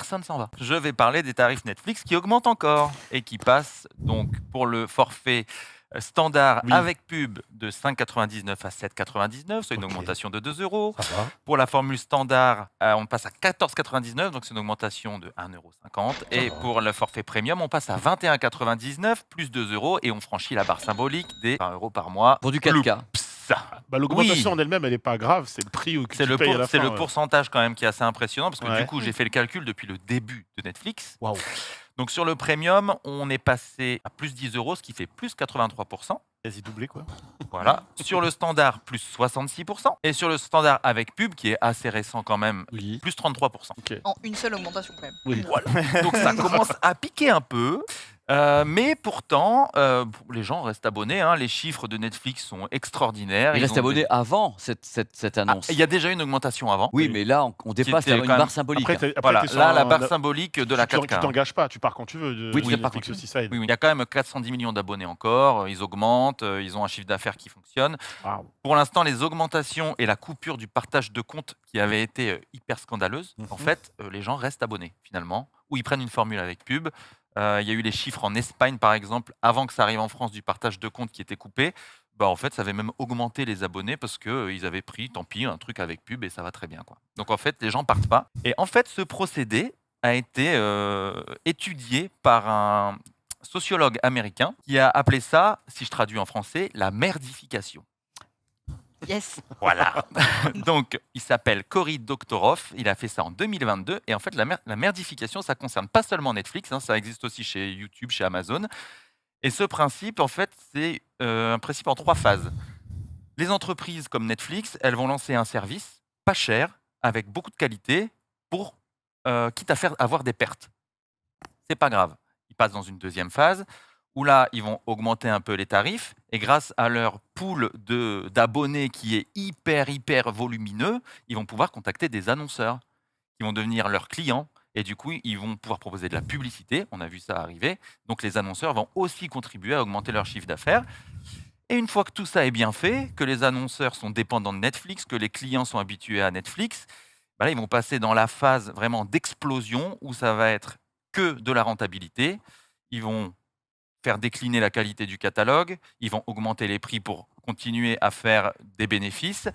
personne s'en va. Je vais parler des tarifs Netflix qui augmentent encore et qui passent donc pour le forfait standard Oui, avec pub de 5,99 à 7,99, c'est une OK, augmentation de 2 euros. ça va. Pour la formule standard, on passe à 14,99, donc c'est une augmentation de 1,50 € Ça et va. pour le forfait premium, on passe à 21,99 plus 2 euros et on franchit la barre symbolique des 20 € par mois. Pour du Ploups. 4K. Bah, l'augmentation Oui, en elle-même, elle est pas grave, c'est le prix que c'est tu payes à la c'est le fin, pourcentage quand même qui est assez impressionnant parce que du Ouais. coup, j'ai fait le calcul depuis le début de Netflix. Waouh, Donc sur le premium, on est passé à plus 10 euros, ce qui fait plus 83%. quasi doublé, quoi. Voilà. Sur le standard, plus 66%. Et sur le standard avec pub, qui est assez récent quand même, Oui. plus 33%. OK. En une seule augmentation quand même. Oui. Voilà. Donc ça commence à piquer un peu. Mais pourtant, les gens restent abonnés, hein. Les chiffres de Netflix sont extraordinaires. Il Ils reste ont abonné des- avant cette Ah, annonce. il y a déjà une augmentation avant. Oui, Oui. mais là, on dépasse était une quand barre même- symbolique. Après, Voilà, t'es sur là, la un- barre symbolique de la tu 4K. t'engages pas, tu pars quand tu veux de Oui, tu pars Netflix quand tu aussi, ça aide. Oui, oui, il y a quand même 410 millions d'abonnés encore, ils augmentent, ils ont un chiffre d'affaires qui fonctionne. Waouh. Pour l'instant, les augmentations et la coupure du partage de comptes qui avait été hyper scandaleuse, en fait, les gens restent abonnés finalement, ou ils prennent une formule avec pub. Il y a eu les chiffres en Espagne, par exemple, avant que ça arrive en France, du partage de comptes qui était coupé. Bah, en fait, ça avait même augmenté les abonnés parce qu'ils avaient pris, tant pis, un truc avec pub et ça va très bien, quoi. Donc en fait, les gens partent pas. Et en fait, ce procédé a été étudié par un sociologue américain qui a appelé ça, si je traduis en français, la merdification. Yes. Voilà. Donc, il s'appelle Cory Doctorow. Il a fait ça en 2022. Et en fait, la merdification, ça concerne pas seulement Netflix, hein, ça existe aussi chez YouTube, chez Amazon. Et ce principe, en fait, c'est un principe en 3 phases. Les entreprises comme Netflix, elles vont lancer un service pas cher, avec beaucoup de qualité, pour quitte à faire avoir des pertes. C'est pas grave. Ils passent dans une deuxième phase où là, ils vont augmenter un peu les tarifs et grâce à leur pool d'abonnés qui est hyper volumineux, ils vont pouvoir contacter des annonceurs qui vont devenir leurs clients et du coup, ils vont pouvoir proposer de la publicité. On a vu ça arriver. Donc, les annonceurs vont aussi contribuer à augmenter leur chiffre d'affaires. Et une fois que tout ça est bien fait, que les annonceurs sont dépendants de Netflix, que les clients sont habitués à Netflix, bah là, ils vont passer dans la phase vraiment d'explosion où ça va être que de la rentabilité. Ils vont faire décliner la qualité du catalogue, ils vont augmenter les prix pour continuer à faire des bénéfices.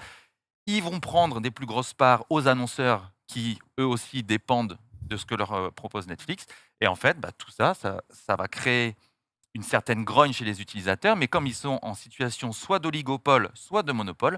Ils vont prendre des plus grosses parts aux annonceurs qui, eux aussi, dépendent de ce que leur propose Netflix. Et en fait, bah, tout ça, ça va créer une certaine grogne chez les utilisateurs, mais comme ils sont en situation soit d'oligopole, soit de monopole,